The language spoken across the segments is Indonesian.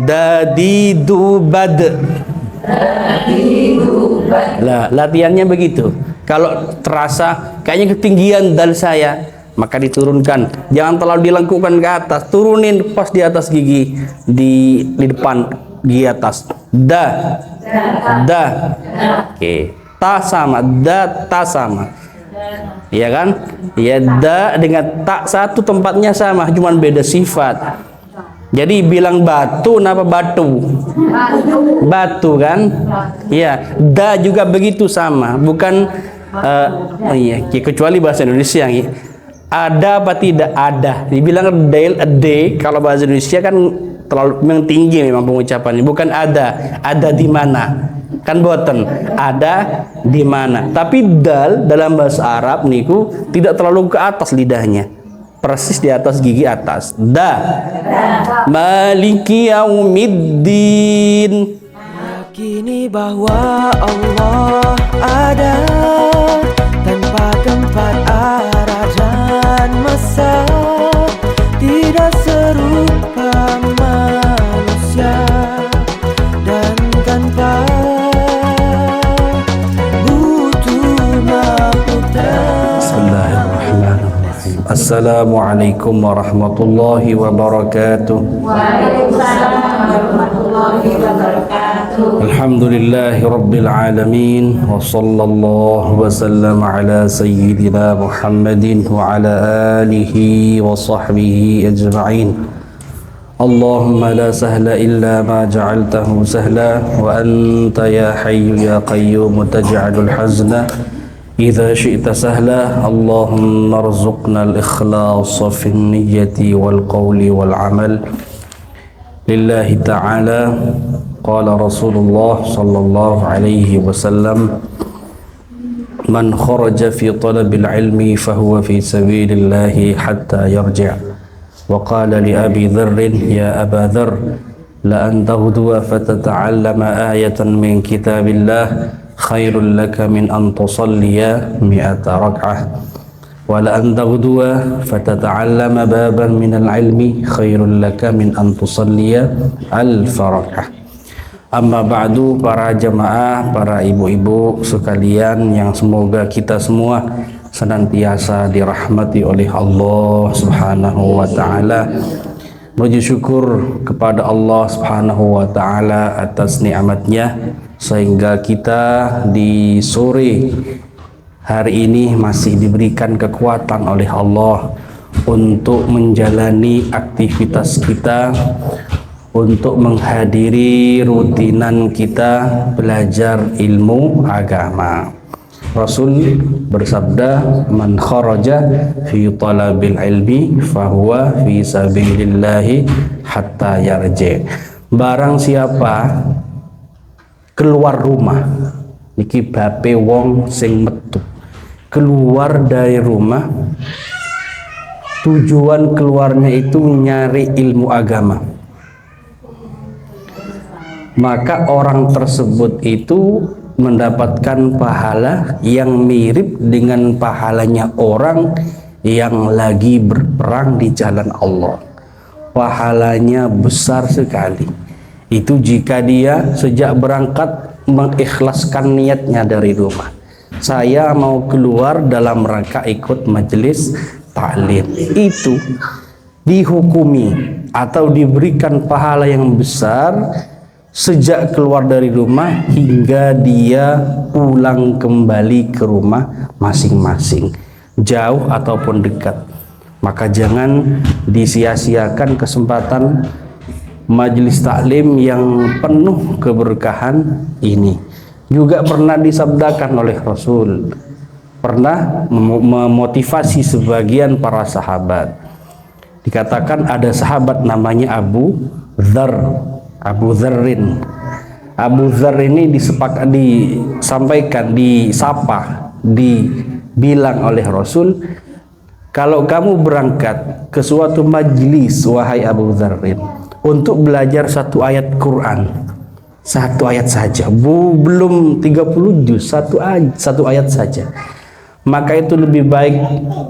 Dadidubad. Lah, latihannya begitu. Kalau terasa kayaknya ketinggian dal saya, maka diturunkan. Jangan terlalu dilengkungkan ke atas, turunin pas di atas gigi, di depan gigi atas. Da. Oke. Ta sama, da ta sama. Iya kan? Ya, da dengan tak satu tempatnya sama, cuman beda sifat. Jadi bilang batu, kenapa batu? Batu kan? Iya, da juga begitu sama, bukan iya, kecuali bahasa Indonesia ya. Ada apa tidak? Ada. Dibilang del, ade, kalau bahasa Indonesia kan terlalu memang tinggi memang pengucapannya. Bukan ada. Ada di mana? Kan boten. Ada di mana? Tapi dal dalam bahasa Arab niku tidak terlalu ke atas lidahnya. Persis di atas gigi atas. Da. Maliki yaumiddin. Yakini bahwa Allah ada tanpa tempat, arah dan masa, tidak serupa manusia dan tanpa butuh makhluk. Bismillahirrahmanirrahim. Assalamualaikum warahmatullahi wabarakatuh. Waalaikumsalam warahmatullahi wabarakatuh. Alhamdulillahi rabbil alamin. Wa sallallahu wa sallam ala sayyidina Muhammadin wa ala alihi wa sahbihi ajma'in. Allahumma la sahla illa ma ja'altahu sahla wa anta ya hayyu ya qayyum taj'alul hazna إذا شئت سهلا. اللهم ارزقنا الإخلاص في النية والقول والعمل لله تعالى. قال رسول الله صلى الله عليه وسلم من خرج في طلب العلم فهو في سبيل الله حتى يرجع. وقال لأبي ذر يا أبا ذر لأن تغدو فتتعلم آية من كتاب الله خير لك من أن تصلي 100 ركعة ولأن تغدو فتتعلم بابا من العلم خير لك من أن تصلي 1000 ركعة. Amma ba'du, para jamaah, para ibu-ibu sekalian yang semoga kita semua senantiasa dirahmati oleh Allah Subhanahu wa taala. Puji syukur kepada Allah Subhanahu wa taala atas nikmatnya sehingga kita di sore hari ini masih diberikan kekuatan oleh Allah untuk menjalani aktivitas kita, untuk menghadiri rutinan kita belajar ilmu agama. Rasul bersabda, man kharaja fi talabil ilmi fahuwa fi sabilillahi hatta yarji. Barang siapa keluar rumah, niki bape wong sing metu keluar dari rumah, tujuan keluarnya itu nyari ilmu agama, maka orang tersebut itu mendapatkan pahala yang mirip dengan pahalanya orang yang lagi berperang di jalan Allah. Pahalanya besar sekali. Itu jika dia sejak berangkat mengikhlaskan niatnya dari rumah. Saya mau keluar dalam rangka ikut majelis taklim. Itu dihukumi atau diberikan pahala yang besar sejak keluar dari rumah hingga dia pulang kembali ke rumah masing-masing, jauh ataupun dekat. Maka jangan disia-siakan kesempatan majelis taklim yang penuh keberkahan ini. Juga pernah disabdakan oleh Rasul, pernah memotivasi sebagian para sahabat. Dikatakan ada sahabat namanya Abu Dzarrin. Abu Dzar ini disampaikan, disapa, dibilang oleh Rasul, kalau kamu berangkat ke suatu majelis wahai Abu Dzarrin untuk belajar satu ayat Quran, satu ayat saja, belum 30 juz, satu ayat saja, maka itu lebih baik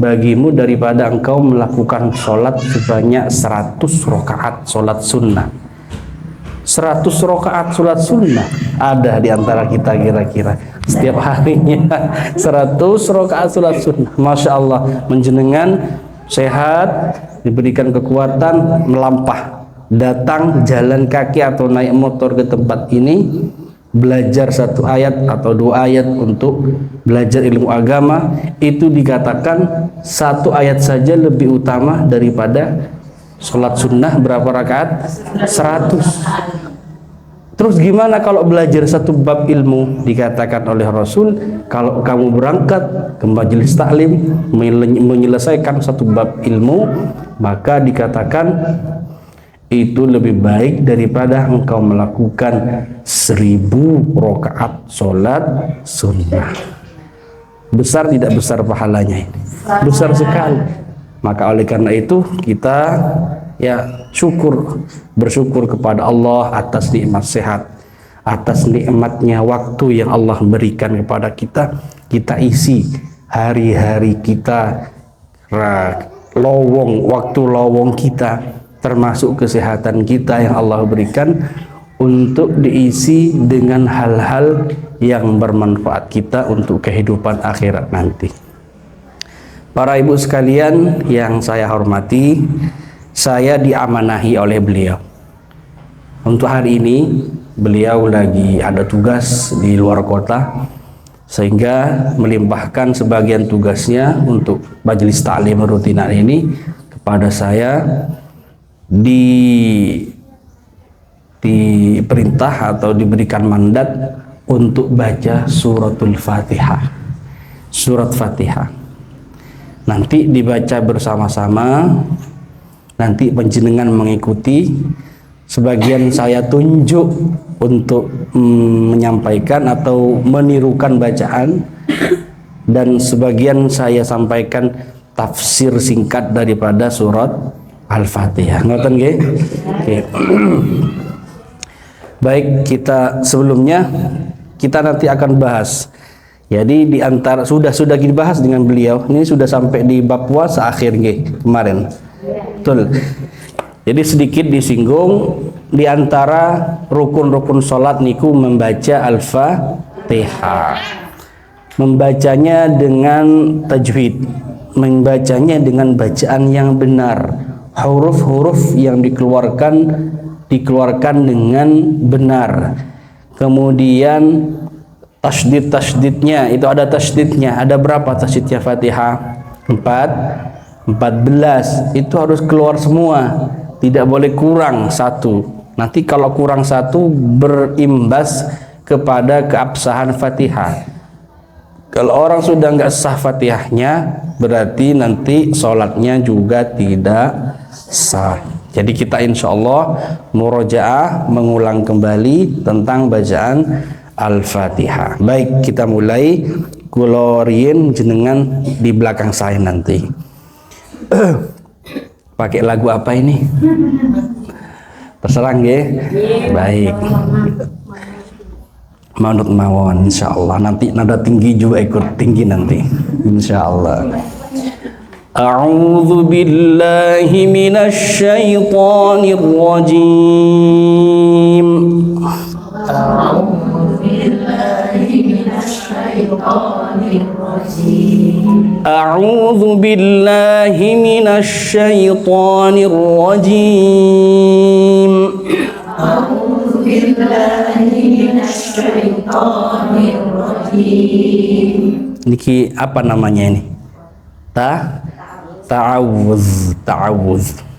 bagimu daripada engkau melakukan sholat sebanyak 100 rakaat sholat sunnah. 100 rakaat sholat sunnah ada di antara kita kira-kira setiap harinya 100 rakaat sholat sunnah. Masya Allah, menjenengan sehat, diberikan kekuatan, melampah, datang jalan kaki atau naik motor ke tempat ini, belajar 1 ayat atau 2 ayat untuk belajar ilmu agama, itu dikatakan 1 ayat saja lebih utama daripada sholat sunnah berapa rakaat? 100. Terus gimana kalau belajar 1 bab ilmu? Dikatakan oleh Rasul, kalau kamu berangkat ke majelis taklim menyelesaikan 1 bab ilmu, maka dikatakan itu lebih baik daripada engkau melakukan 1000 rakaat sholat sunnah. Besar tidak besar pahalanya ini? Besar sekali. Maka oleh karena itu kita ya bersyukur kepada Allah atas nikmat sehat, atas nikmatnya waktu yang Allah berikan kepada kita. Kita isi hari-hari kita, waktu lowong kita, termasuk kesehatan kita yang Allah berikan, untuk diisi dengan hal-hal yang bermanfaat kita untuk kehidupan akhirat nanti. Para ibu sekalian yang saya hormati, saya diamanahi oleh beliau. Untuk hari ini beliau lagi ada tugas di luar kota, sehingga melimpahkan sebagian tugasnya untuk majelis taklim rutinan ini kepada saya. Diperintah atau diberikan mandat untuk baca suratul Fatihah. Surat Fatihah nanti dibaca bersama-sama, nanti panjenengan mengikuti. Sebagian saya tunjuk untuk menyampaikan atau menirukan bacaan, dan sebagian saya sampaikan tafsir singkat daripada surat Al-Fatihah. Ngoten nggih? Oke. Baik, sebelumnya kita nanti akan bahas. Jadi di antara sudah dibahas dengan beliau. Ini sudah sampai di bab puasa akhir nggih kemarin. Betul. Jadi sedikit disinggung di antara rukun-rukun salat niku membaca Al-Fatihah. Membacanya dengan tajwid, membacanya dengan bacaan yang benar. Huruf-huruf yang dikeluarkan dengan benar. Kemudian tasydidnya itu ada tasydidnya. Ada berapa tasydidnya Fatihah? 14. Itu harus keluar semua, tidak boleh kurang 1. Nanti kalau kurang 1 berimbas kepada keabsahan Fatihah. Kalau orang sudah nggak sah Fatihahnya, berarti nanti sholatnya juga tidak sah. Jadi kita insya Allah murojaah, mengulang kembali tentang bacaan Al-Fatihah. Baik, kita mulai. Kulorien jenengan di belakang saya nanti. Pakai lagu apa ini? Terserah nggih. Baik. Manut mawon insyaallah. Nanti nada tinggi juga ikut tinggi nanti insyaallah. A'udzu billahi minasy syaithanir rajim. A'udzu billahi minasy syaithanir rajim. A'udzu billahi minasy syaithanir rajim. Niki apa namanya ini? Ta'awuz,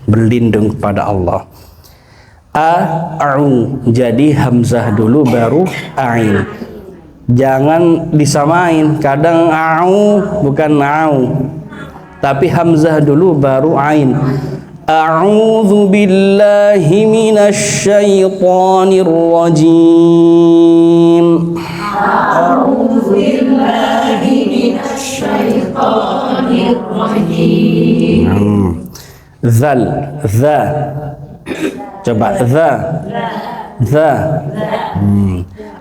berlindung kepada Allah. A'u, jadi hamzah dulu baru ain. Jangan disamain, kadang a'u bukan a'u, tapi hamzah dulu baru ain. A'udzu billahi minasy syaithanir rajim. A'udzu billahi minasy syaithanir rajim. Zal, za. Coba za.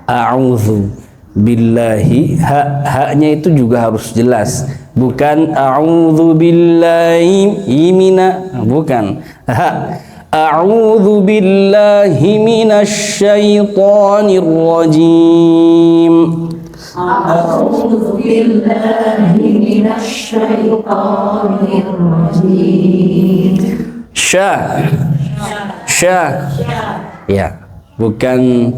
A'udzu billahi, haknya itu juga harus jelas, bukan a'udzu billahi mina, bukan. A'udzu billahi minasy syaithanir rajim. A'udzu billahi minasy syaithanir rajim. Sya. Ya, bukan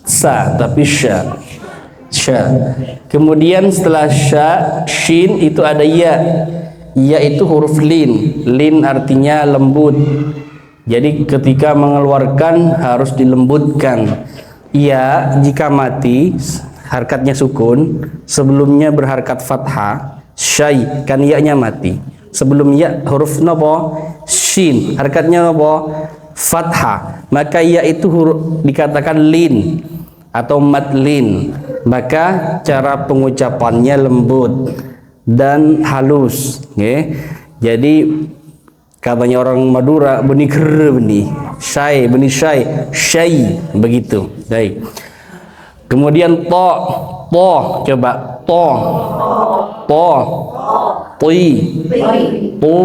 sa tapi sya. Kemudian setelah sya, shin itu ada ya. Ya itu huruf lin. Lin artinya lembut. Jadi ketika mengeluarkan harus dilembutkan. Ya jika mati harkatnya sukun, sebelumnya berharkat fathah. Syai kan ya-nya mati. Sebelum ya huruf nopo? Shin. Harkatnya nopo? Fathah. Maka ya itu huruf dikatakan lin atau madlin. Maka cara pengucapannya lembut dan halus, okay? Jadi katanya orang Madura benih ker benih syai begitu. Baik. Kemudian to coba to tui tu.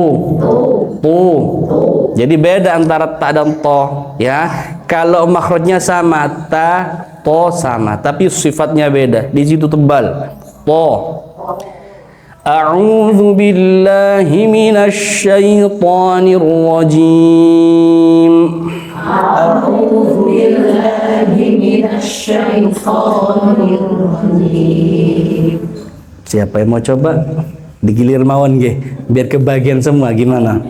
Jadi beda antara ta dan to ya. Kalau makhrajnya sama ta to sama, tapi sifatnya beda. Di situ tebal. To. A'udzu billahi minasy syaithanir rajim. A'udzu billahi minasy syaithanir rajim. Siapa yang mau coba? Digilir mawon nggih, biar kebagian semua gimana?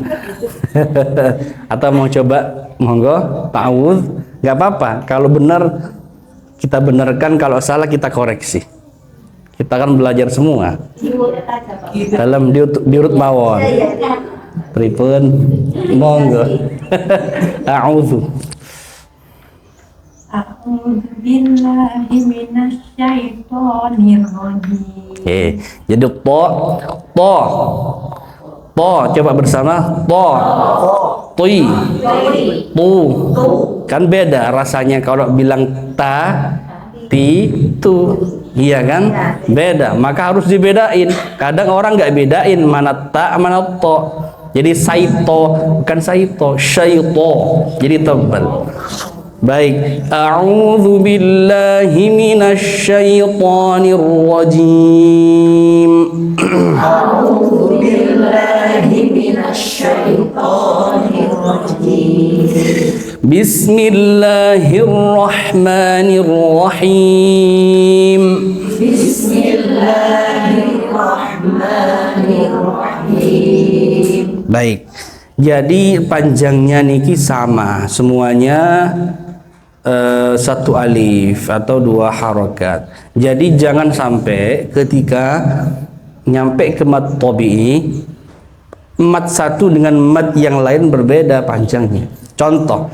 Atau mau coba? Monggo, ta'awudz. Enggak apa-apa, kalau benar kita benarkan, kalau salah kita koreksi. Kita akan belajar semua. Dalam diurut mawon. Pripun? Monggo. A'udzu. A'udzu billahi minasy syaithanir rajim. Jadi to coba bersama to. Tui. Tu. Kan beda rasanya kalau bilang ta, ti, tu. Iya kan? Beda. Maka harus dibedain. Kadang orang nggak bedain mana ta, mana to. Jadi saito, bukan saito, syaito. Jadi tebal. Baik. A'udzu billahi minasy syaithanir rajim. A'udzu billahi minasy syaithanir rajim. Bismillahirrahmanirrahim. Bismillahirrahmanirrahim. Baik. Jadi panjangnya niki sama semuanya. Satu alif atau dua harokat. Jadi jangan sampai ketika nyampe ke mad tabi'i, mad satu dengan mad yang lain berbeda panjangnya. Contoh,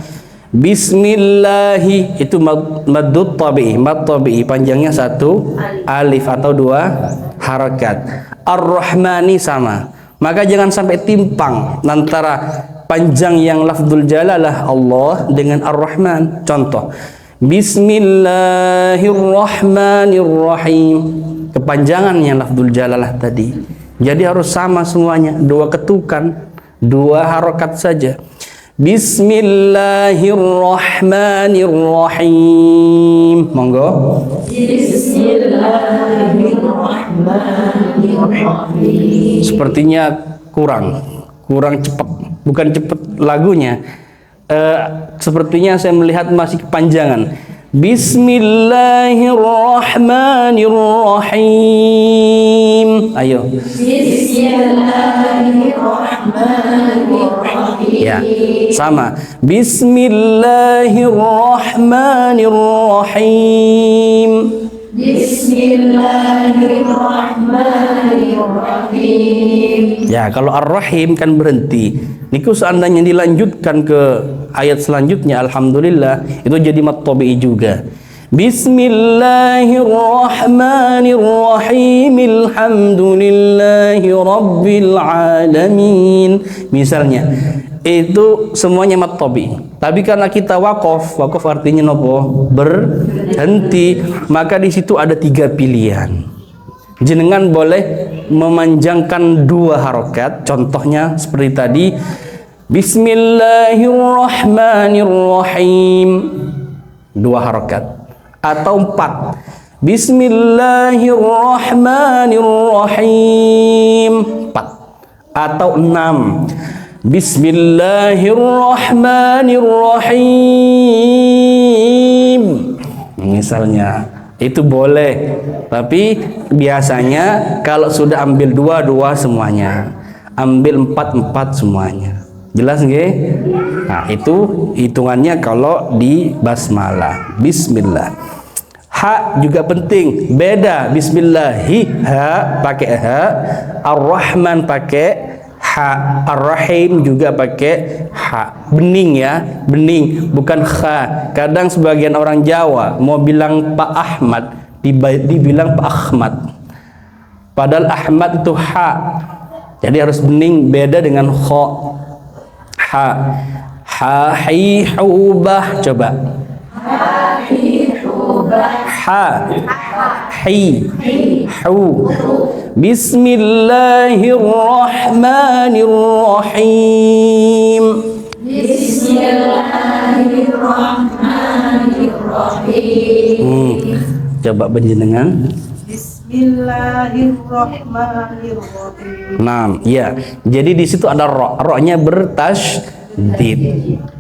Bismillahi itu maddut tabi'i. Mad tabi'i panjangnya satu alif atau dua harokat. Ar-Rahmani sama. Maka jangan sampai timpang antara panjang yang lafzul jalalah Allah dengan Ar-Rahman. Contoh, Bismillahirrahmanirrahim. Kepanjangan yang lafzul jalalah tadi. Jadi harus sama semuanya, dua ketukan, dua harokat saja. Bismillahirrahmanirrahim. Monggo. Bismillahirrahmanirrahim. Sepertinya kurang cepat. Bukan cepat lagunya. Sepertinya saya melihat masih kepanjangan. Bismillahirrahmanirrahim. Ayo. Bismillahirrahmanirrahim. Ya, sama. Bismillahirrahmanirrahim. Bismillahirrahmanirrahim. Ya, kalau Ar-Rahim kan berhenti. Niku seandainya dilanjutkan ke ayat selanjutnya, alhamdulillah, itu jadi mad tabi'i juga. Bismillahirrahmanirrahim. Alhamdulillahi rabbil alamin. Misalnya, itu semuanya mad tabi'i. Tapi karena kita wakaf artinya nopo? Berhenti. Maka di situ ada tiga pilihan. Jenengan boleh memanjangkan dua harokat. Contohnya seperti tadi, Bismillahirrahmanirrahim. 2 harakat atau 4. Bismillahirrahmanirrahim 4 atau 6. Bismillahirrahmanirrahim. Misalnya itu boleh, tapi biasanya kalau sudah ambil 2 semuanya, ambil 4 semuanya. Jelas nggih? Nah, itu hitungannya kalau di basmalah. Bismillah. Ha juga penting, beda. Bismillahi ha pakai ha, Ar-Rahman pakai ha, Ar-Rahim juga pakai ha. Bening ya, bening bukan kha. Kadang sebagian orang Jawa mau bilang Pak Ahmad dibilang Pak Ahmad. Padahal Ahmad itu ha. Jadi harus bening, beda dengan kha. Ha, ha, hi, hubah. Coba. Ha, hi, hubah. Ha, hi, hu. Bismillahirrahmanirrahim. Bismillahirrahmanirrahim. Coba berjenengan. Bismillahirrahmanirrahim. Nah, ya. Jadi di situ ada ro. Ro-nya bertasydid.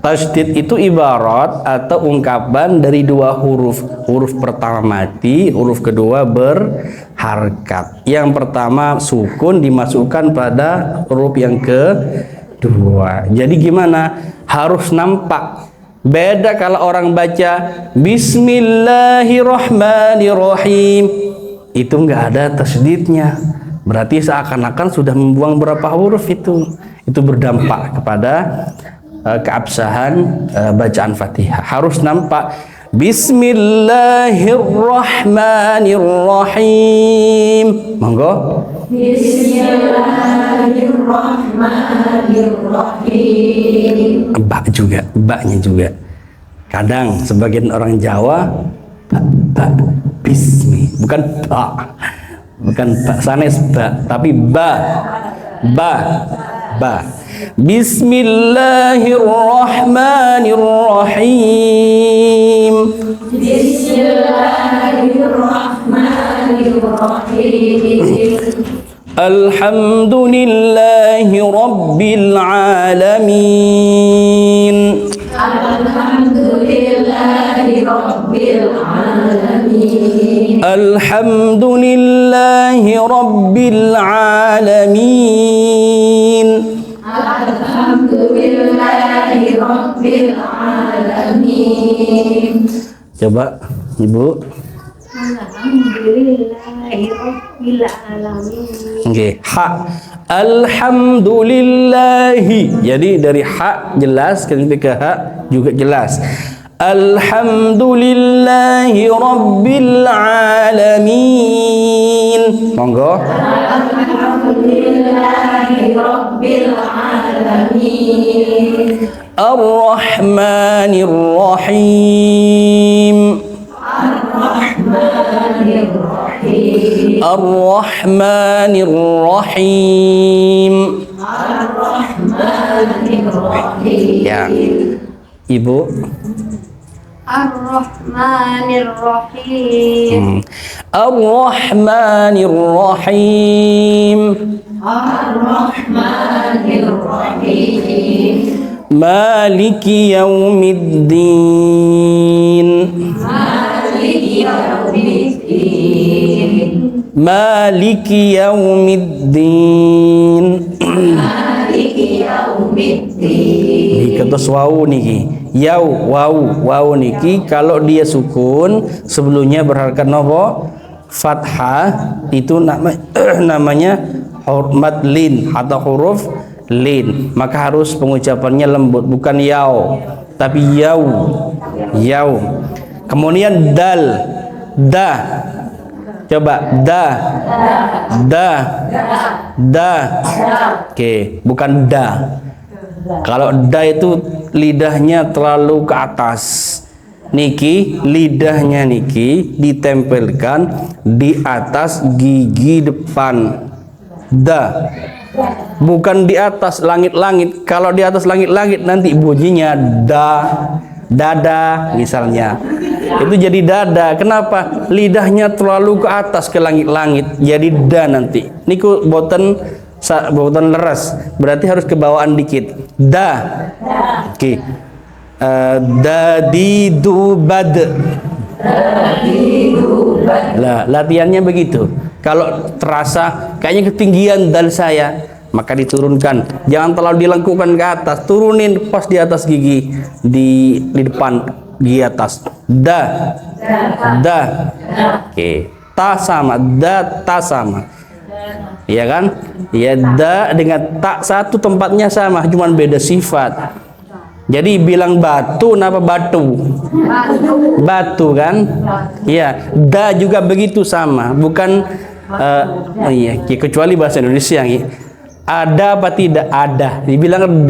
Tasydid itu ibarat atau ungkapan dari 2 huruf. Huruf pertama mati, huruf kedua berharkat. Yang pertama sukun dimasukkan pada huruf yang kedua. Jadi gimana? Harus nampak. Beda kalau orang baca Bismillahirrahmanirrahim. Itu enggak ada tasydidnya, berarti seakan-akan sudah membuang berapa huruf itu berdampak kepada keabsahan bacaan Fatihah. Harus nampak Bismillahirrahmanirrahim. Monggo. Bismillahirrahmanirrahim. Baknya juga. Kadang sebagian orang Jawa bismi, bukan ba, sanes ba, tapi ba. Bismillahirrahmanirrahim. Alhamdulillahi rabbil alamin. Alhamdulillahi rabbil alamin. Alhamdulillahi rabbil alamin. Alhamdulillahi rabbil alamin. Coba Ibu. Alhamdulillahi rabbil alamin. Oke, ha. Alhamdulillahi. Jadi dari ha jelas, ketika ha juga jelas. Alhamdulillahi rabbil alamin. Monggo. Alhamdulillahi rabbil alamin. Ar-Rahmanir Rahim. Ar-Rahmanir Rahim. Ar-Rahmanir Rahim. Ar-Rahmanir Rahim. Ya. Ibu. Ar-Rahmanir Rahim. Ar-Rahmanir Rahim. Ar-Rahmanir Rahim. Maliki yaumiddin. Maliki yaumiddin. Maliki yaumiddin. Maliki yaumiddin. Diketos wau niki. Yau, wau niki kalau dia sukun sebelumnya berharkat nopo fathah itu namanya huruf lin atau huruf lin, maka harus pengucapannya lembut, bukan yau tapi yau. Kemudian dal, da, coba da. Oke, bukan da. Kalau da itu lidahnya terlalu ke atas. Niki lidahnya niki ditempelkan di atas gigi depan. Da. Bukan di atas langit-langit. Kalau di atas langit-langit nanti bunyinya dada misalnya. Itu jadi dada. Kenapa? Lidahnya terlalu ke atas ke langit-langit. Jadi da nanti. Niku boten leres. Berarti harus kebawaan dikit. Da. Oke. Dadidubad. Lah, latihannya begitu. Kalau terasa kayaknya ketinggian dal saya, maka diturunkan. Jangan terlalu dilengkungkan ke atas. Turunin pas di atas gigi, di depan gigi atas. Da. Oke. Ta sama. Da, ta sama. Iya kan? Ya, da dengan tak satu tempatnya sama, cuman beda sifat. Jadi bilang batu, kenapa batu? Batu kan? Iya, da juga begitu sama, bukan iya, kecuali bahasa Indonesia yang ada apa tidak ada. Dibilang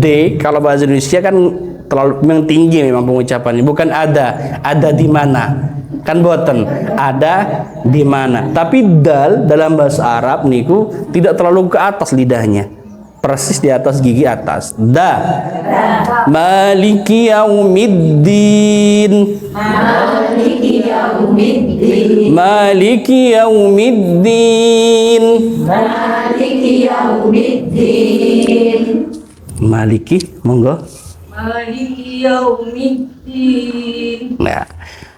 day, kalau bahasa Indonesia kan terlalu memang tinggi memang pengucapannya, bukan ada di mana. Kan boten, ada di mana. Tapi dal dalam bahasa Arab niku tidak terlalu ke atas lidahnya. Persis di atas gigi atas. Da. Maliki yaumiddin. Maliki yaumiddin. Maliki yaumiddin. Maliki yaumiddin. Maliki, monggo. Maliki yaumiddin. Nah,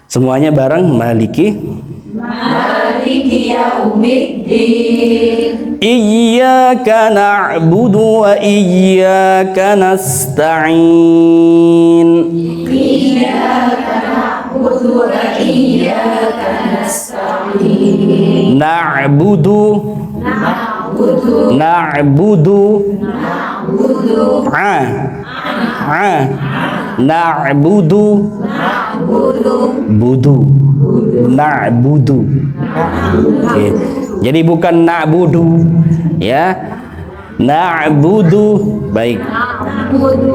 semuanya bareng Maliki. Maliki yaumiddin. Iyyaka na'budu wa iyyaka nasta'in. Iyyaka na'budu wa iyyaka nasta'in. Na'budu. Na'budu. Na'budu. Na'budu. Oke. Jadi bukan na'budu, ya. Na'budu. Baik.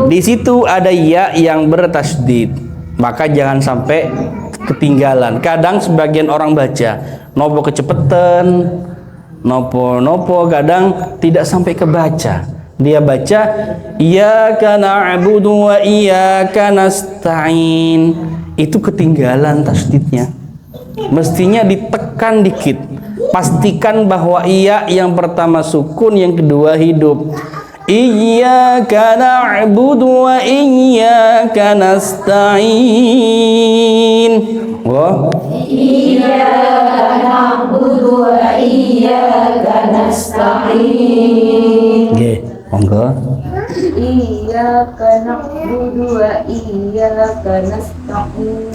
Di situ ada ya yang bertasydid. Maka jangan sampai ketinggalan. Kadang sebagian orang baca nopo kecepetan, nopo kadang tidak sampai kebaca. Dia baca iyyaka na'budu wa iyyaka nasta'in. Itu ketinggalan tasydidnya. Mestinya ditekan dikit. Pastikan bahwa iya yang pertama sukun, yang kedua hidup. Iyyaka na'budu wa iyyaka nasta'in. Wah. Iyyaka na'budu wa iyyaka nasta'in. Oke, monggo. Iyyaka na'budu wa iyyaka nasta'in.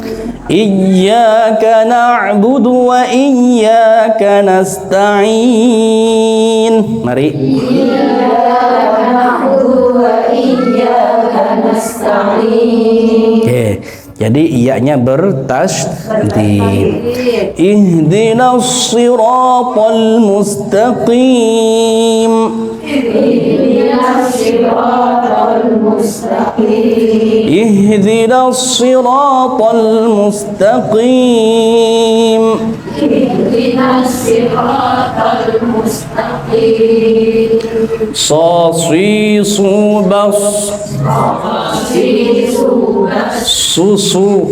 Iyyaka na'budu wa iyyaka nasta'in. Mari. Iyyaka na'budu wa iyyaka nasta'in. Oke, jadi iyanya bertasydid. Ihdinas siratal mustaqim. Ihdinas siratal mustaqim. Ihdinas siratal mustaqim. Ihdinas siratal mustaqim. Sasi subas. Susu.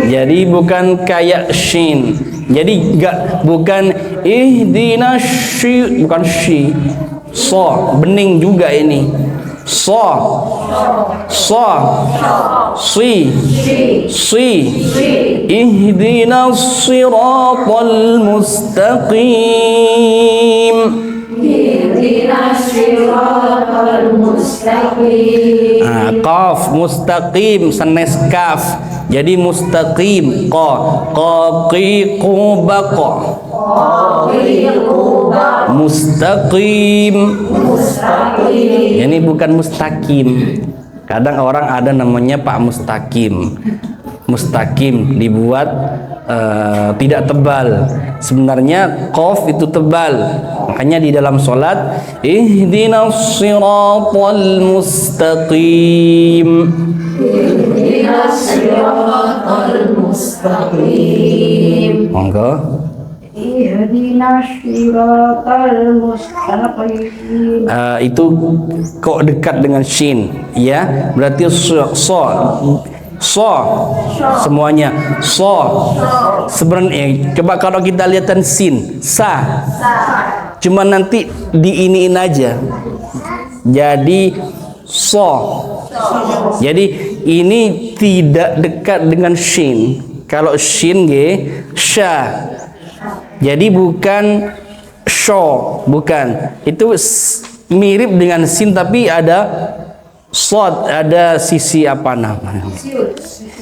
Jadi bukan kayak shin. Jadi bukan ihdinas syi, bukan syi. So, bening juga ini. So, si, ihdinas siratal mustaqim. Ihdinas siratal mustaqim. Qaf mustaqim senes kaf. Jadi mustaqim qa qi baqa. Mustaqim. Ini bukan mustaqim. Kadang orang ada namanya Pak Mustaqim. Mustaqim dibuat tidak tebal. Sebenarnya qaf itu tebal. Makanya di dalam sholat ihdinas siratal mustaqim. Ihdinas siratal mustaqim. Monggo. Ihdinas siratal mustaqim. Itu kok dekat dengan shin, ya. Berarti so semuanya sebenarnya coba kalau kita lihatan sin sa cuma nanti diiniin aja jadi jadi ini tidak dekat dengan shin. Kalau shin sha, jadi bukan sho, bukan, itu mirip dengan sin tapi ada ada sisi apa namanya?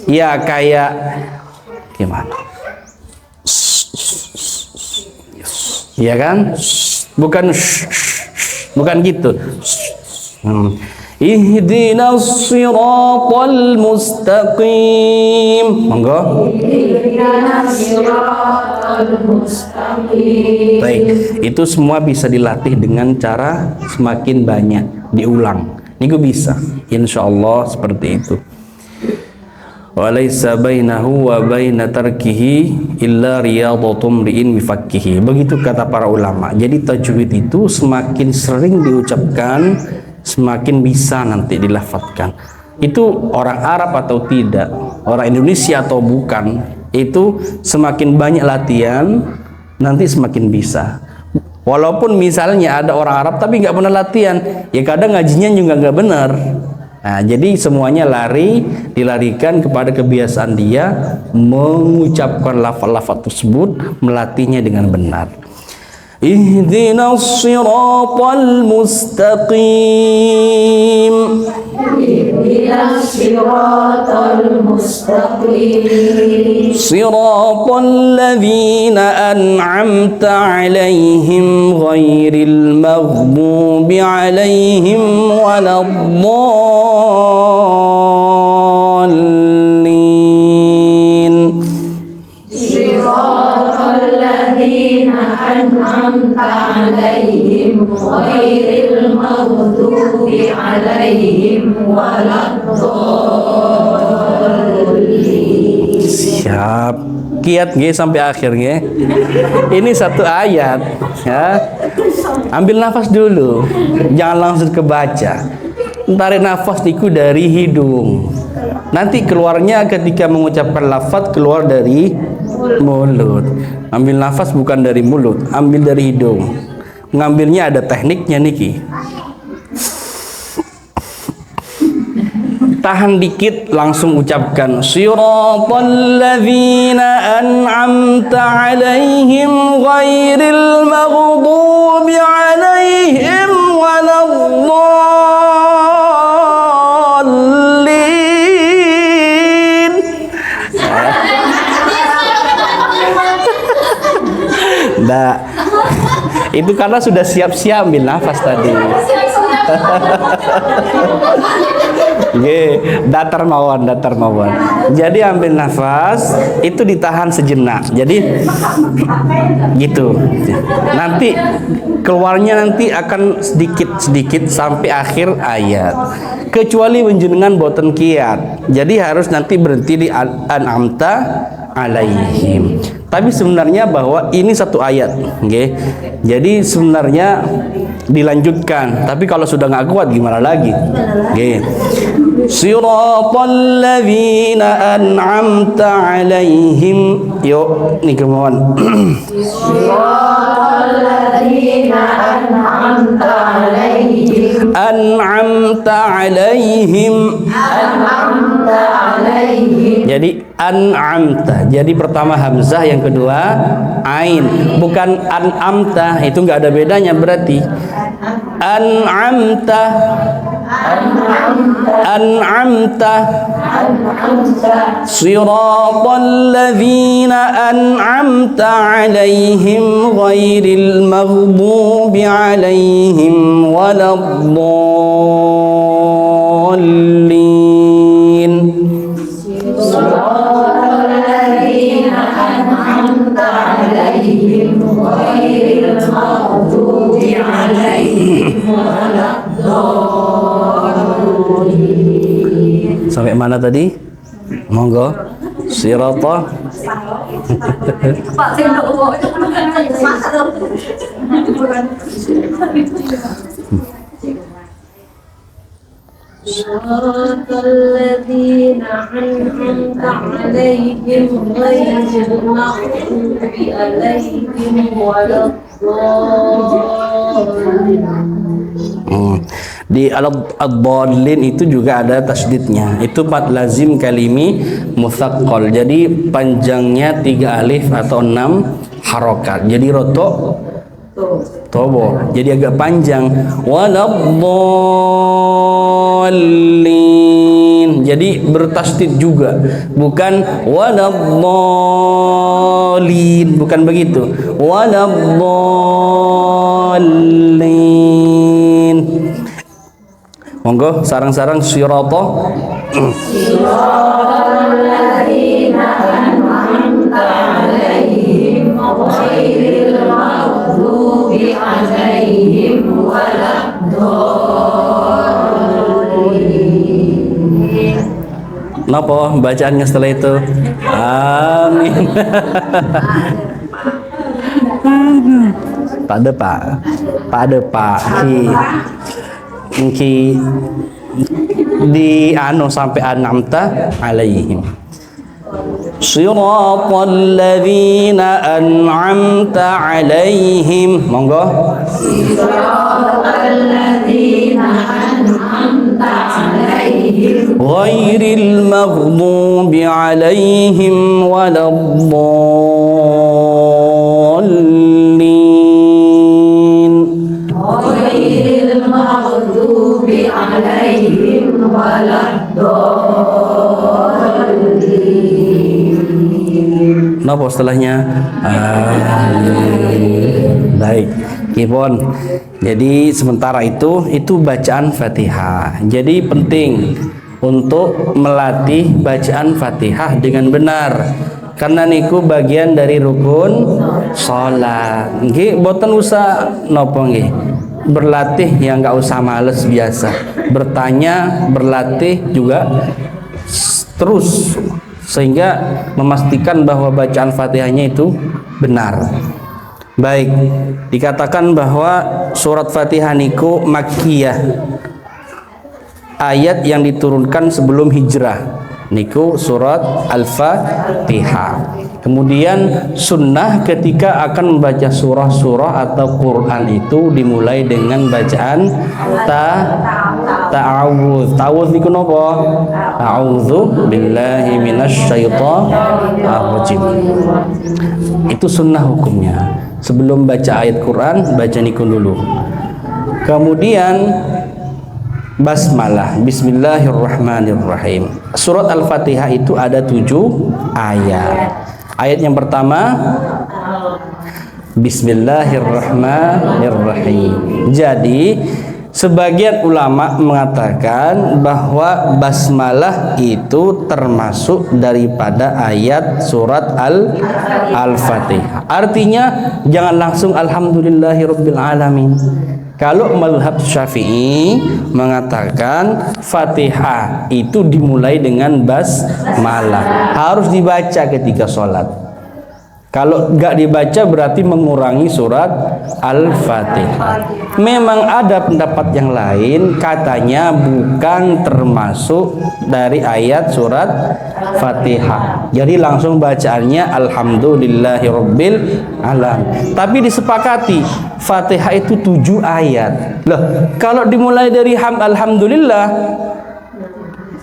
Ya kayak gimana? Ya kan? Bukan gitu. Ihdinas siratal mustaqim. Monggo. Ihdinas siratal mustaqim. Baik, itu semua bisa dilatih dengan cara semakin banyak diulang. Niku bisa, insya Allah seperti itu. Walaysa bainahu wa baina tarkihi illa riyadatum ri'in bifakkihi. Begitu kata para ulama. Jadi tajwid itu semakin sering diucapkan, semakin bisa nanti dilafadzkan. Itu orang Arab atau tidak, orang Indonesia atau bukan, itu semakin banyak latihan, nanti semakin bisa. Walaupun misalnya ada orang Arab tapi nggak pernah latihan, ya kadang ngajinya juga nggak benar. Nah, jadi semuanya dilarikan kepada kebiasaan dia mengucapkan lafaz-lafaz tersebut, melatihnya dengan benar. Ihdinas siratal mustaqim. Ihdinas siratal mustaqim. Siratal ladzina an'amta 'alaihim ghairil maghdubi 'alaihim waladdallin. Siratal ladzina an'amta 'alaihim ghairil maghdubi 'alaihim waladdallin. Siap. Kiat nggih sampai akhir nggih. Ini satu ayat ya. Ambil nafas dulu. Jangan langsung kebaca. Tarik nafas niku dari hidung. Nanti keluarnya ketika mengucapkan lafaz keluar dari mulut. Ambil nafas bukan dari mulut, ambil dari hidung. Ngambilnya ada tekniknya niki. Tahan dikit langsung ucapkan siratal ladzina an'amta 'alaihim ghairil maghdubi 'alaihim waladdallin. Nah, itu karena sudah siap-siap ambil nafas tadi. Datar mawon. Jadi ambil nafas itu ditahan sejenak. Jadi gitu. Nanti keluarnya nanti akan sedikit sampai akhir ayat. Kecuali menjenengan boten kiat. Jadi harus nanti berhenti di an'amta 'alaihim. Tapi sebenarnya bahwa ini satu ayat, okay? Jadi sebenarnya dilanjutkan. Tapi kalau sudah nggak kuat gimana lagi? Okay. Siratal ladzina an'amta 'alaihim. Yuk, nih kemauan. Siratal ladzina an'amta 'alaihim. An'amta 'alaihim. An'amta 'alaihim. Jadi an'amta. Jadi pertama hamzah, yang kedua ain. Bukan an'amta, itu nggak ada bedanya berarti. An'amta. An'amta. Siratal ladzina an'amta 'alaihim ghairil maghdubi 'alaihim waladdallin. Siratal ladzina an'amta 'alaihim ghairil maghdubi 'alaihim waladdallin. Sampai mana tadi? Monggo. Sirata. صراط الذين أنعمت عليهم غير المغضوب عليهم ولا الضالين. Di ad-dallin itu juga ada tasdidnya. Itu mat lazim kalimi mutsaqqal. Jadi panjangnya 3 alif atau 6 harokat. Jadi roto tobo. Jadi agak panjang. Waladdallin. Jadi bertasdid juga. Bukan waladdallin, bukan begitu. Waladdallin. Monggo sarang-sarang sirata. Siratal ladzina an'amta 'alaihim ghairil maghdubi 'alaihim waladdallin. Napa bacaannya setelah itu? Amin. Pada Pak ki di anu sampai an'amta alaihim. Siratal ladzina an'amta alaihim. Monggo. Siratal ladzina an'amta 'alaihim Ghairil maghdubi alaihim waladdallin. ghairil maghdubi 'alaihim waladdallin. Napa setelahnya? Amin. Baik. Kipon. Jadi sementara itu bacaan Fatihah. Jadi penting untuk melatih bacaan Fatihah dengan benar. Karena niku bagian dari rukun salat. Nggih, boten usah napa nggih. Berlatih yang enggak usah males biasa. Bertanya, berlatih juga terus sehingga memastikan bahwa bacaan Fatihahnya itu benar. Baik, dikatakan bahwa surat Fatihah niku makkiyah. Ayat yang diturunkan sebelum hijrah. Niku surat Al-Fatihah. Kemudian sunnah ketika akan membaca surah-surah atau Quran itu dimulai dengan bacaan ta'awudz. Ta'awudz niku napa? A'udzu billahi minasyaitonir rajim. Itu sunnah hukumnya. Sebelum baca ayat Quran, baca niku dulu. Kemudian basmalah, bismillahirrahmanirrahim. Surat Al-Fatihah itu ada 7 ayat. Ayat yang pertama bismillahirrahmanirrahim. Jadi sebagian ulama mengatakan bahwa basmalah itu termasuk daripada ayat surat Al-Fatihah. Artinya jangan langsung alhamdulillahirabbil alamin. Kalau mazhab Syafi'i mengatakan Fatihah itu dimulai dengan basmalah, harus dibaca ketika sholat. Kalau enggak dibaca berarti mengurangi surat Al-Fatihah. Memang ada pendapat yang lain, katanya bukan termasuk dari ayat surat Fatihah. Jadi langsung bacaannya alhamdulillahirabbil alamin. Tapi disepakati Fatihah itu 7 ayat. Loh, kalau dimulai dari alhamdulillah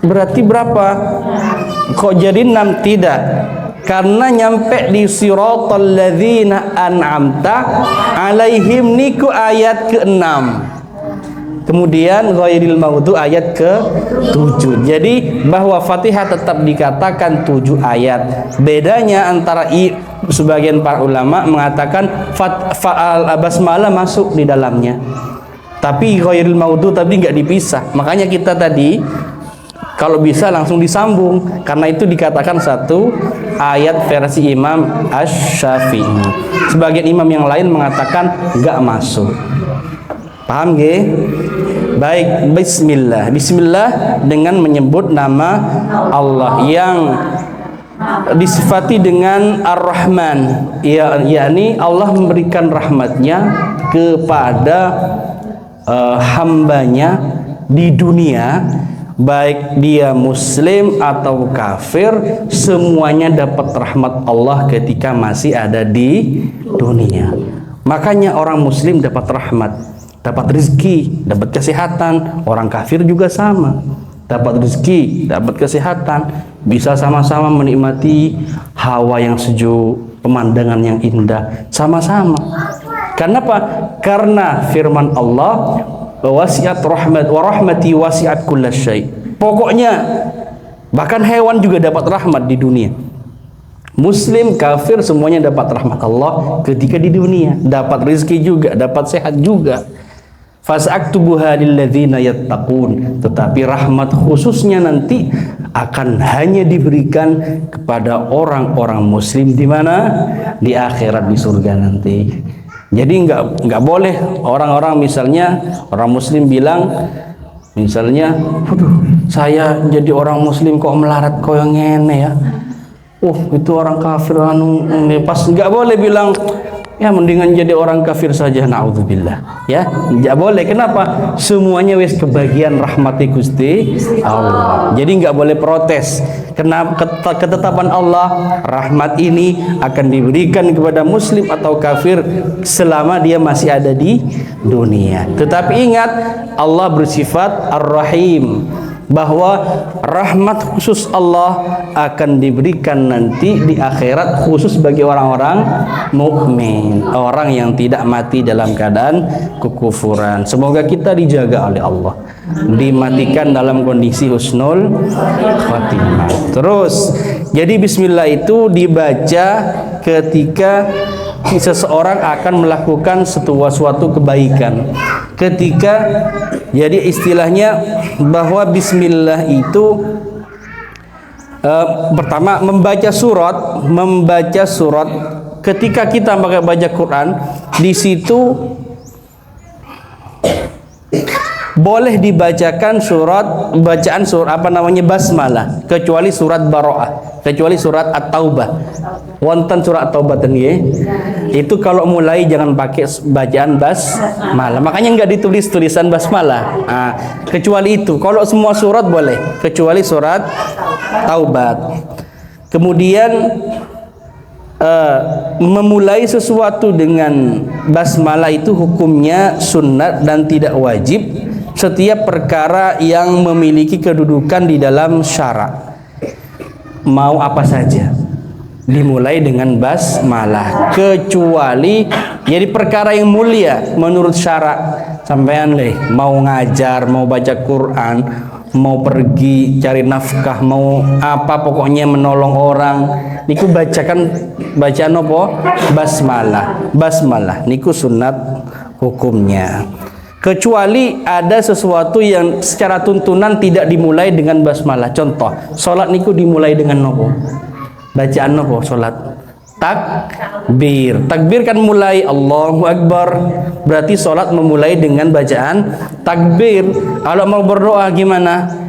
berarti berapa? Kok jadi 6? Tidak. Karena nyampe di siratal ladzina an'amta alaihim niku ayat ke-6. Kemudian ghairil maghdubi ayat ke-7. Jadi bahwa Fatihah tetap dikatakan 7 ayat. Bedanya antara sebagian para ulama mengatakan basmalah masuk di dalamnya. Tapi ghairil maghdubi tapi enggak dipisah. Makanya kita tadi kalau bisa langsung disambung, karena itu dikatakan satu ayat versi Imam Asy-Syafi'i. Sebagian imam yang lain mengatakan enggak masuk. Paham nggih? Baik, bismillah. Bismillah dengan menyebut nama Allah yang disifati dengan Ar-Rahman, yakni Allah memberikan rahmatnya kepada hambanya di dunia, baik dia muslim atau kafir, semuanya dapat rahmat Allah ketika masih ada di dunia. Makanya orang muslim dapat rahmat, dapat rezeki, dapat kesehatan. Orang kafir juga sama, dapat rezeki, dapat kesehatan, bisa sama-sama menikmati hawa yang sejuk, pemandangan yang indah, sama-sama. Kenapa? Karena firman Allah, wasi'at rahmat wa rahmati wasi'at kullasyai. Pokoknya bahkan hewan juga dapat rahmat di dunia. Muslim, kafir, semuanya dapat rahmat Allah ketika di dunia, dapat rezeki juga, dapat sehat juga. Fas'aktubuha lilladzina yattaqun. Tetapi rahmat khususnya nanti akan hanya diberikan kepada orang-orang muslim di mana? Di akhirat, di surga nanti. Jadi nggak boleh orang-orang, misalnya orang muslim bilang, misalnya, saya jadi orang muslim kok melarat kok yang ngene ya. Itu orang kafir anu pas, nggak boleh bilang ya mendingan jadi orang kafir saja, naudzubillah. Ya, nggak boleh. Kenapa? Semuanya wis kebagian rahmati Gusti Allah. Jadi nggak boleh protes. Kenapa? Ketetapan Allah, rahmat ini akan diberikan kepada muslim atau kafir selama dia masih ada di dunia. Tetapi ingat, Allah bersifat Ar-Rahim, bahwa rahmat khusus Allah akan diberikan nanti di akhirat khusus bagi orang-orang mukmin, orang yang tidak mati dalam keadaan kekufuran. Semoga kita dijaga oleh Allah, dimatikan dalam kondisi husnul khatimah. Terus, jadi bismillah itu dibaca ketika seseorang akan melakukan suatu kebaikan. Ketika, jadi istilahnya bahwa bismillah itu pertama membaca surat ketika kita baca Quran, di situ boleh dibacakan bacaan surat basmalah, kecuali surat Bara'ah, kecuali surat At-Taubah. Wonten surat At-Taubah itu kalau mulai jangan pakai bacaan basmalah. Makanya nggak ditulis tulisan basmalah. Kecuali itu. Kalau semua surat boleh, kecuali surat Taubat. Kemudian memulai sesuatu dengan basmalah itu hukumnya sunat dan tidak wajib setiap perkara yang memiliki kedudukan di dalam syara. Mau apa saja dimulai dengan basmalah, kecuali jadi perkara yang mulia menurut syara. Sampean mau ngajar, mau baca Quran, mau pergi cari nafkah, mau apa, pokoknya menolong orang, niku bacakan bacaan apa? Basmalah niku sunat hukumnya. Kecuali ada sesuatu yang secara tuntunan tidak dimulai dengan basmalah. Contoh, sholat niku dimulai dengan nopo? Bacaan nopo sholat? Takbir. Takbir kan mulai Allahu Akbar. Berarti sholat memulai dengan bacaan takbir. Kalau mau berdoa gimana?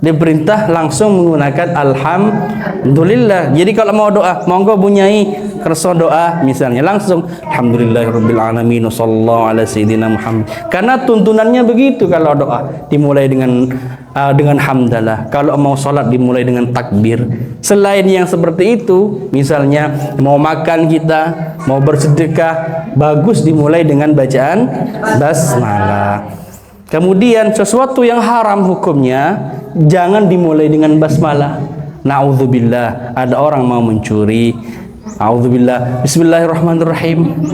Diperintah langsung menggunakan alhamdulillah. Jadi kalau mau doa, monggo bunyai kerso doa, misalnya langsung alhamdulillahirabbil alamin sallallahu ala sayyidina Muhammad. Karena tuntunannya begitu. Kalau doa dimulai dengan hamdalah. Kalau mau sholat dimulai dengan takbir. Selain yang seperti itu, misalnya mau makan kita, mau bersedekah, bagus dimulai dengan bacaan basmalah. Kemudian sesuatu yang haram hukumnya jangan dimulai dengan basmalah. Na'udzubillah, ada orang mau mencuri, a'udzubillah, bismillahirrahmanirrahim,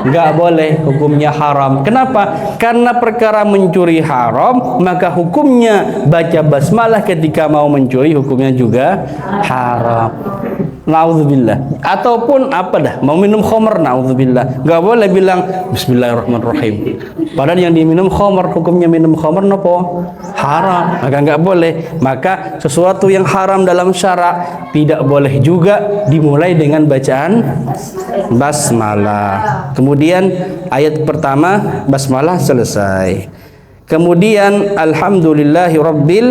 enggak boleh, hukumnya haram. Kenapa? Karena perkara mencuri haram, maka hukumnya baca basmalah ketika mau mencuri hukumnya juga haram. Na'udzubillah. Ataupun mau minum khamr, na'udzubillah, enggak boleh bilang bismillahirrahmanirrahim, padahal yang diminum khamr, hukumnya minum khamr nopo? Haram. Maka enggak boleh. Maka sesuatu yang haram dalam syara tidak boleh juga dimulai dengan bacaan basmalah. Kemudian ayat pertama basmalah selesai. Kemudian alhamdulillahirabbil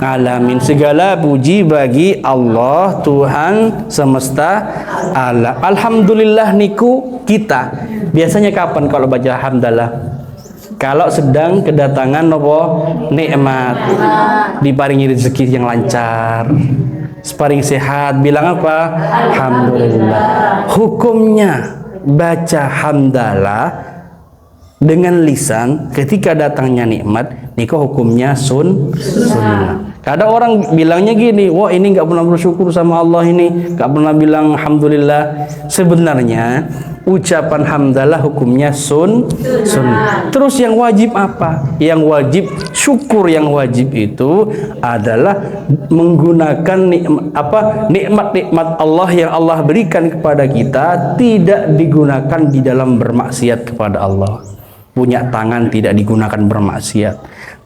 alamin. Segala puji bagi Allah Tuhan semesta alam. Alhamdulillah niku kita. Biasanya kapan kalau baca hamdalah? Kalau sedang kedatangan nopo nikmat, diparingi rezeki yang lancar, separing sehat, bilang apa? Alhamdulillah. Hukumnya baca hamdalah dengan lisan ketika datangnya nikmat, niku hukumnya sunnah. Kadang orang bilangnya gini, wah ini nggak pernah bersyukur sama Allah, ini nggak pernah bilang alhamdulillah. Sebenarnya ucapan hamdalah hukumnya sunnah. Terus yang wajib apa? Yang wajib syukur, yang wajib itu adalah menggunakan nikmat-nikmat Allah yang Allah berikan kepada kita tidak digunakan di dalam bermaksiat kepada Allah. Punya tangan tidak digunakan bermaksiat,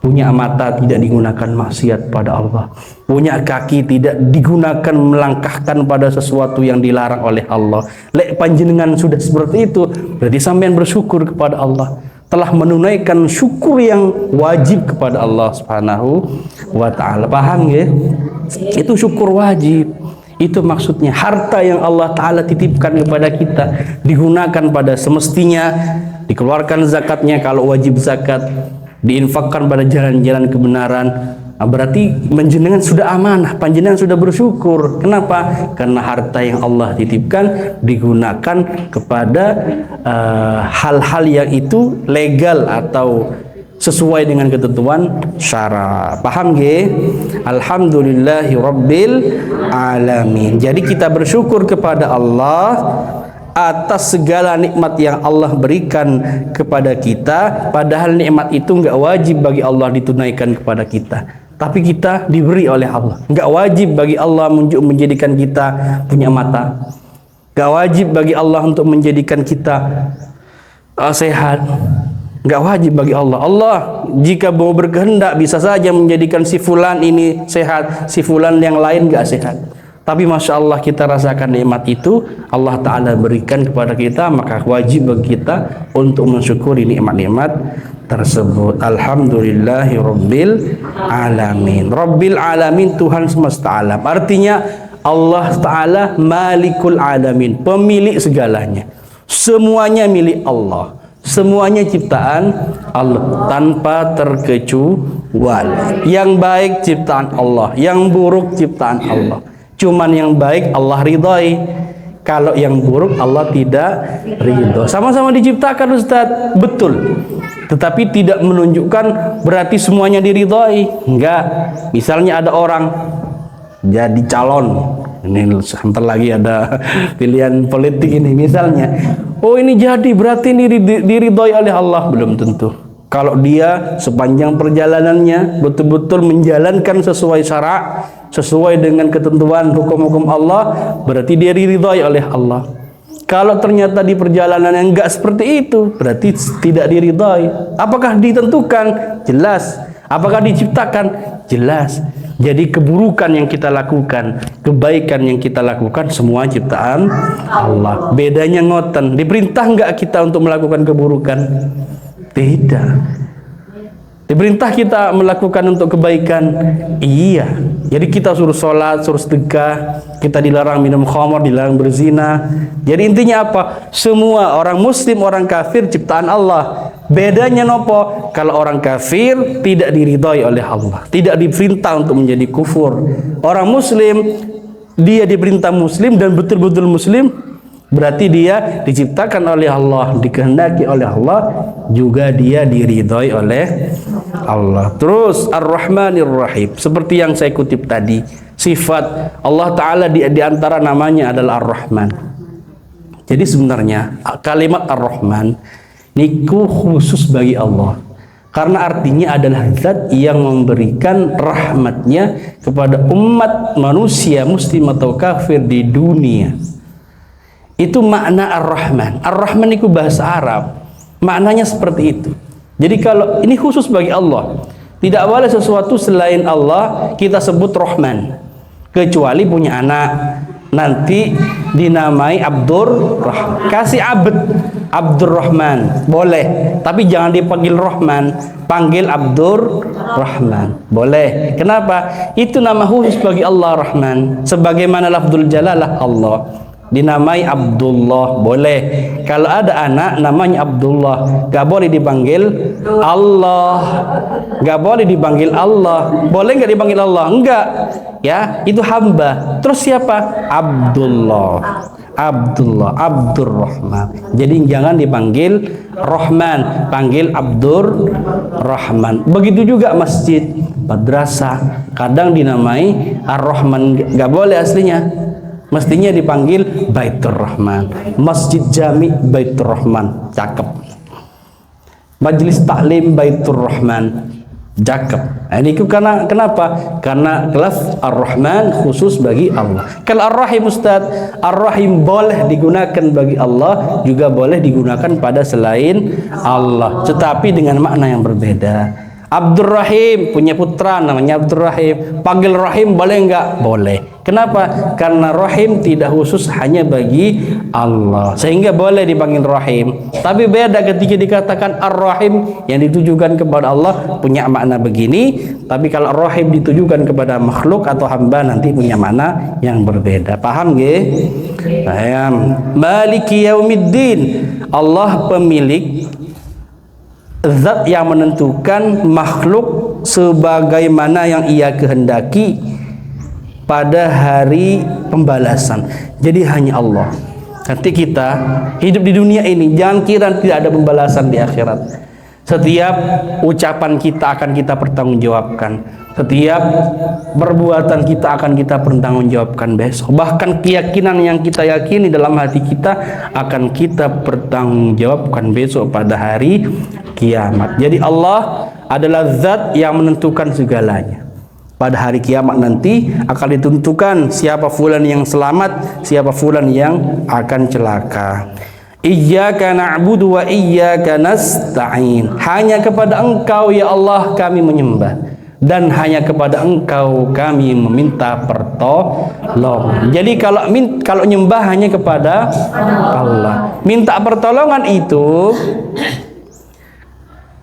punya mata tidak digunakan maksiat pada Allah, punya kaki tidak digunakan melangkahkan pada sesuatu yang dilarang oleh Allah. Lek panjenengan sudah seperti itu, berarti sampean bersyukur kepada Allah, telah menunaikan syukur yang wajib kepada Allah Subhanahu wa taala. Paham ya? Itu syukur wajib. Itu maksudnya harta yang Allah Ta'ala titipkan kepada kita digunakan pada semestinya, dikeluarkan zakatnya kalau wajib zakat, diinfakkan pada jalan-jalan kebenaran. Berarti panjenengan sudah amanah, panjenengan sudah bersyukur. Kenapa? Karena harta yang Allah titipkan digunakan kepada hal-hal yang itu legal atau sesuai dengan ketentuan syara. Paham ge? Alhamdulillahi rabbil alamin. Jadi kita bersyukur kepada Allah atas segala nikmat yang Allah berikan kepada kita, padahal nikmat itu enggak wajib bagi Allah ditunaikan kepada kita, tapi kita diberi oleh Allah. Enggak wajib bagi Allah menjadikan kita punya mata, enggak wajib bagi Allah untuk menjadikan kita sehat. Enggak wajib bagi Allah. Allah jika mau berkehendak bisa saja menjadikan si fulan ini sehat, si fulan yang lain enggak sehat. Tapi Masya Allah kita rasakan nikmat itu Allah Ta'ala berikan kepada kita, maka wajib bagi kita untuk mensyukuri nikmat-nikmat tersebut. Alhamdulillahi Rabbil Alamin. Rabbil Alamin, Tuhan semesta alam. Artinya Allah Ta'ala Malikul Alamin, pemilik segalanya. Semuanya milik Allah, semuanya ciptaan Allah tanpa terkecuali. Yang baik ciptaan Allah, yang buruk ciptaan Allah. Cuman yang baik Allah ridhai, kalau yang buruk Allah tidak ridho. Sama-sama diciptakan Ustaz, betul, tetapi tidak menunjukkan berarti semuanya diridhai. Enggak. Misalnya ada orang jadi calon, ini sebentar lagi ada pilihan politik ini misalnya, oh ini jadi berarti ini diridhai oleh Allah. Belum tentu. Kalau dia sepanjang perjalanannya betul-betul menjalankan sesuai syarak, sesuai dengan ketentuan hukum-hukum Allah, berarti dia diridhai oleh Allah. Kalau ternyata di perjalanan yang enggak seperti itu, berarti tidak diridhai. Apakah ditentukan? Jelas. Apakah diciptakan? Jelas. Jadi keburukan yang kita lakukan, kebaikan yang kita lakukan, semua ciptaan Allah. Bedanya ngoten, diperintah enggak kita untuk melakukan keburukan? Tidak. Diperintah kita melakukan untuk kebaikan? Iya. Jadi kita suruh sholat, suruh sedekah, kita dilarang minum khamar, dilarang berzina. Jadi intinya apa? Semua orang muslim, orang kafir ciptaan Allah. Bedanya nopo? Kalau orang kafir tidak diridhai oleh Allah, tidak diperintah untuk menjadi kufur. Orang muslim dia diperintah muslim dan betul-betul muslim, berarti dia diciptakan oleh Allah, dikehendaki oleh Allah, juga dia diridhai oleh Allah. Terus Ar-Rahmanir Rahim, seperti yang saya kutip tadi, sifat Allah Ta'ala di antara namanya adalah Ar-Rahman. Jadi sebenarnya kalimat Ar-Rahman niku khusus bagi Allah, karena artinya adalah zat yang memberikan rahmatnya kepada umat manusia muslim atau kafir di dunia. Itu makna Ar-Rahman. Ar-Rahman itu bahasa Arab, maknanya seperti itu. Jadi kalau ini khusus bagi Allah, tidak boleh sesuatu selain Allah kita sebut Rahman, kecuali punya anak nanti dinamai Abdur Rahman. Kasih abd Abdurrahman boleh, tapi jangan dipanggil Rahman, panggil Abdur Rahman. Boleh. Kenapa? Itu nama khusus bagi Allah Rahman. Sebagaimana lafzul jalalah Allah. Dinamai Abdullah, boleh. Kalau ada anak namanya Abdullah, gak boleh dipanggil Allah, gak boleh dipanggil Allah. Boleh gak dipanggil Allah? Enggak, ya, itu hamba. Terus siapa? Abdullah, Abdullah, Abdurrahman. Jadi jangan dipanggil Rahman, panggil Abdurrahman. Begitu juga masjid, madrasah, kadang dinamai Ar-Rahman, gak boleh aslinya. Mestinya dipanggil Baitur Rahman. Masjid Jami Baitur Rahman, cakep. Majelis taklim Baitur Rahman, cakep. Nah, ini kenapa? Karena lafz Ar-Rahman khusus bagi Allah. Kalau Ar-Rahim Ustaz, Ar-Rahim boleh digunakan bagi Allah, juga boleh digunakan pada selain Allah, tetapi dengan makna yang berbeda. Abdurrahim punya putra namanya Abdurrahim, panggil Rahim boleh enggak? Boleh. Kenapa? Karena Rahim tidak khusus hanya bagi Allah, sehingga boleh dipanggil Rahim. Tapi beda ketika dikatakan Ar-Rahim yang ditujukan kepada Allah punya makna begini, tapi kalau Rahim ditujukan kepada makhluk atau hamba nanti punya makna yang berbeda. Paham nggih? Paham. Maliki Yaumiddin, Allah pemilik, zat yang menentukan makhluk sebagaimana yang ia kehendaki pada hari pembalasan. Jadi hanya Allah. Nanti kita hidup di dunia ini, jangan kira tidak ada pembalasan di akhirat. Setiap ucapan kita akan kita pertanggungjawabkan. Setiap perbuatan kita akan kita pertanggungjawabkan besok. Bahkan keyakinan yang kita yakini dalam hati kita akan kita pertanggungjawabkan besok pada hari kiamat. Jadi Allah adalah zat yang menentukan segalanya. Pada hari kiamat nanti akan ditentukan siapa fulan yang selamat, siapa fulan yang akan celaka. Iyyaka na'budu wa iyyaka nasta'in. Hanya kepada Engkau ya Allah kami menyembah, dan hanya kepada Engkau kami meminta pertolongan. Jadi kalau nyembah hanya kepada Allah. Minta pertolongan itu,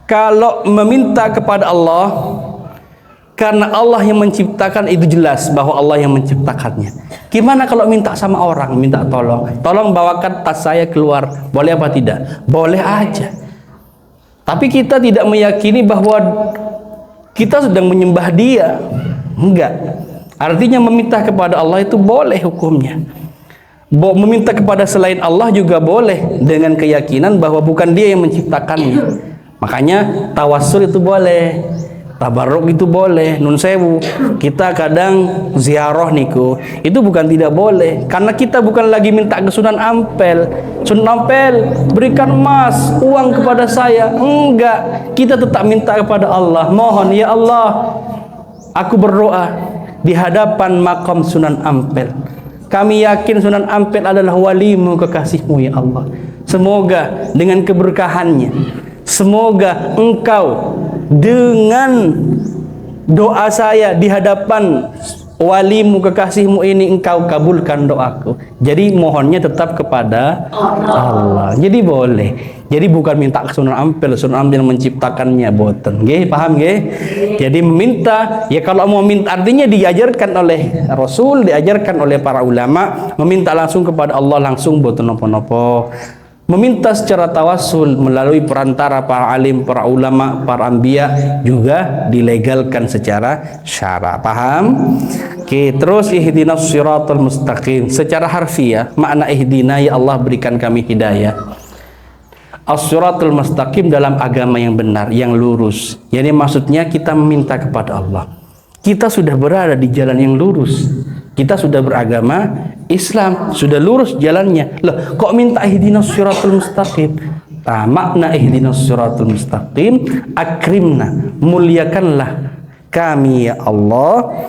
kalau meminta kepada Allah karena Allah yang menciptakan, itu jelas bahwa Allah yang menciptakannya. Gimana kalau minta sama orang, minta tolong, tolong bawakan tas saya keluar, boleh apa tidak? Boleh aja. Tapi kita tidak meyakini bahwa kita sedang menyembah dia. Enggak. Artinya meminta kepada Allah itu boleh hukumnya. Meminta kepada selain Allah juga boleh, dengan keyakinan bahwa bukan dia yang menciptakannya. Makanya tawassul itu boleh, tabarruk itu boleh. Nun sewu, kita kadang ziarah niku, itu bukan tidak boleh, karena kita bukan lagi minta ke Sunan Ampel. Sunan Ampel berikan emas, uang kepada saya. Enggak, kita tetap minta kepada Allah. Mohon ya Allah, aku berdoa di hadapan makam Sunan Ampel. Kami yakin Sunan Ampel adalah walimu, kekasihmu ya Allah. Semoga dengan keberkahannya, semoga Engkau dengan doa saya di hadapan walimu, kekasihmu ini, Engkau kabulkan doaku. Jadi mohonnya tetap kepada Allah. Jadi boleh. Jadi bukan minta ke Sunan Ampel, Sunan Ampel yang menciptakannya, boten. Nggih, paham nggih? Jadi meminta, ya kalau mau minta artinya diajarkan oleh Rasul, diajarkan oleh para ulama, meminta langsung kepada Allah langsung, boten napa-napa. Meminta secara tawassul melalui perantara para alim, para ulama, para anbiya juga dilegalkan secara syara. Paham? Oke, terus ihdinas siratal mustaqim. Secara harfiah makna ihdina, ya Allah berikan kami hidayah. As-siratal mustaqim dalam agama yang benar, yang lurus. Jadi maksudnya kita meminta kepada Allah. Kita sudah berada di jalan yang lurus. Kita sudah beragama Islam, sudah lurus jalannya. Loh, kok minta ihdinas siratal mustaqim? Nah, makna ihdinas siratal mustaqim, akrimna, muliakanlah kami ya Allah,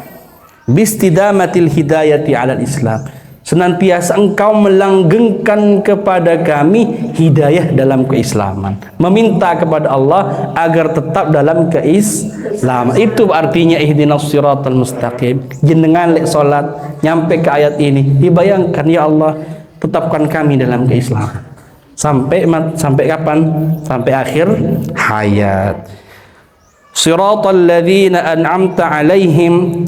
bistidamatil hidayati alal Islam. Senantiasa Engkau melanggengkan kepada kami hidayah dalam keislaman. Meminta kepada Allah agar tetap dalam keislaman. Itu artinya ihdinas siratal mustaqim. Jenengan lek salat nyampe ke ayat ini, dibayangkan ya Allah, tetapkan kami dalam keislaman. Sampai kapan? Sampai akhir hayat. Siratal ladzina an'amta 'alaihim,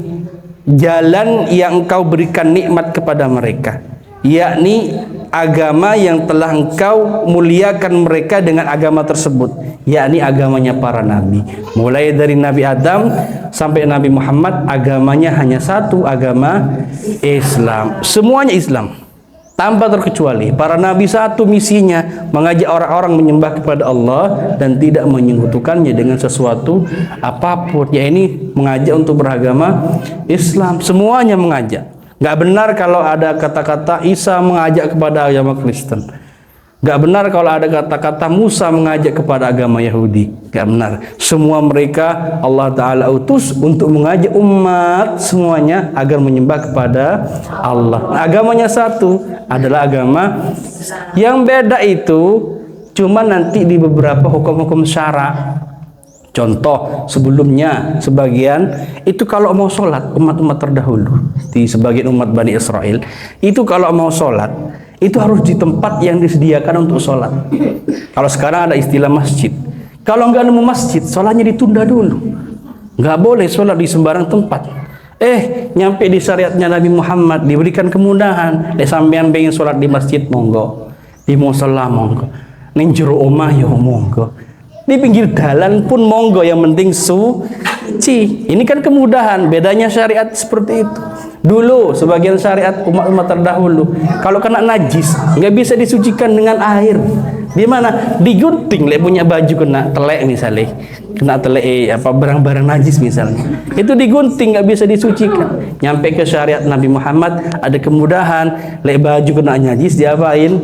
jalan yang engkau berikan nikmat kepada mereka, yakni agama yang telah engkau muliakan mereka dengan agama tersebut, yakni agamanya para nabi. Mulai dari Nabi Adam sampai Nabi Muhammad, agamanya hanya satu, agama Islam. Semuanya Islam, tanpa terkecuali. Para nabi satu misinya, mengajak orang-orang menyembah kepada Allah dan tidak menyekutukannya dengan sesuatu apapun. Ya, ini mengajak untuk beragama Islam. Semuanya mengajak. Gak benar kalau ada kata-kata Isa mengajak kepada agama Kristen. Gak benar kalau ada kata-kata Musa mengajak kepada agama Yahudi. Gak benar. Semua mereka Allah Ta'ala utus untuk mengajak umat semuanya agar menyembah kepada Allah. Agamanya satu, adalah agama. Yang beda itu cuma nanti di beberapa hukum-hukum syara. Contoh, sebelumnya sebagian itu kalau mau sholat, umat-umat terdahulu di sebagian umat Bani Israel itu kalau mau sholat itu harus di tempat yang disediakan untuk sholat. Kalau sekarang ada istilah masjid, kalau nggak nemu masjid, sholatnya ditunda dulu. Nggak boleh sholat di sembarang tempat. Nyampe di syariatnya Nabi Muhammad diberikan kemudahan. Sampean pengen sholat di masjid, monggo. Di musala, monggo. Ning jero omah ya monggo. Di pinggir jalan pun monggo, yang penting suci. Ini kan kemudahan. Bedanya syariat seperti itu. Dulu sebagian syariat umat-umat terdahulu kalau kena najis nggak bisa disucikan dengan air. Di mana? Digunting. Punya baju kena telek misalnya, kena telek barang-barang najis misalnya, itu digunting, nggak bisa disucikan. Nyampe ke syariat Nabi Muhammad ada kemudahan. Baju kena najis diapain?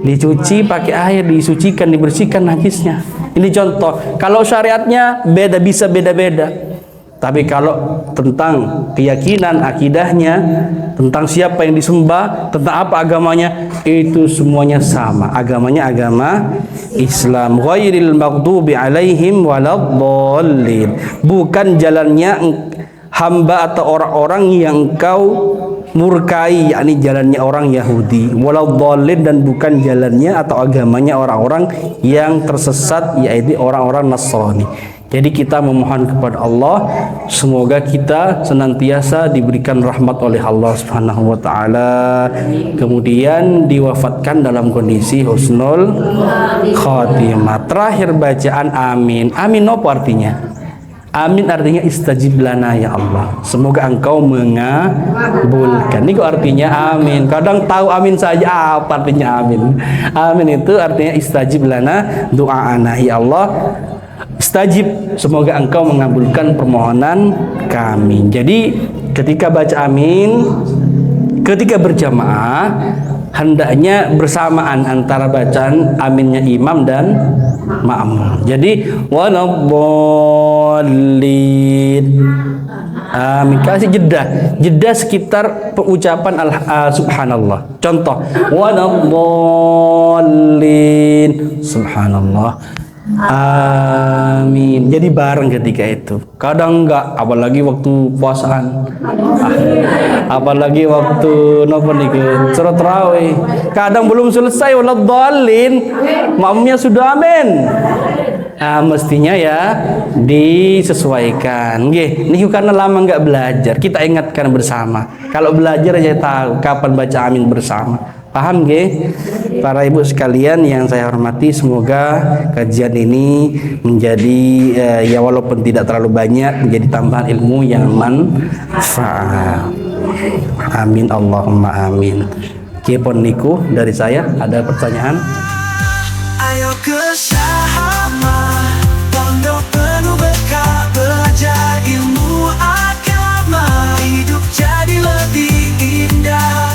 Dicuci pakai air, disucikan, dibersihkan najisnya. Ini contoh. Kalau syariatnya beda, bisa beda-beda. Tapi kalau tentang keyakinan, akidahnya, tentang siapa yang disembah, tentang apa agamanya, itu semuanya sama. Agamanya agama Islam. Ghairil maghdubi alaihim waladdallin. Bukan jalannya hamba atau orang-orang yang engkau murkai, yakni jalannya orang Yahudi. Waladdallin, dan bukan jalannya atau agamanya orang-orang yang tersesat, yaitu orang-orang Nasrani. Jadi kita memohon kepada Allah semoga kita senantiasa diberikan rahmat oleh Allah Subhanahu wa taala, kemudian diwafatkan dalam kondisi husnul khatimah. Terakhir bacaan amin. Amin apa artinya? Amin artinya istajib lana ya Allah. Semoga engkau mengabulkan. Ini kok artinya amin. Kadang tahu amin saja apa artinya amin. Amin itu artinya istajib lana doa'ana ya Allah. Istajib, semoga engkau mengabulkan permohonan kami. Jadi ketika baca amin, ketika berjamaah, hendaknya bersamaan antara bacaan aminnya imam dan ma'mum. Jadi waladdallin. Amin. Kasih jeda sekitar pengucapan subhanallah. Contoh, waladdallin, subhanallah. Amin. Jadi bareng ketika itu. Kadang enggak, apalagi waktu puasaan. Apalagi waktu sholat tarawih. Kadang belum selesai waladdallin, makmumnya sudah amin. Mestinya ya disesuaikan. Ini karena lama enggak belajar, kita ingatkan bersama. Kalau belajar aja tahu kapan baca amin bersama. Paham nggih? Para ibu sekalian yang saya hormati, semoga kajian ini menjadi ya walaupun tidak terlalu banyak, menjadi tambahan ilmu yang manfaat. Amin Allahumma amin. Kipun niku dari saya, ada pertanyaan? Ayo ke Syahamah, pondok penuh berkah, belajar ilmu agama, hidup jadi lebih indah.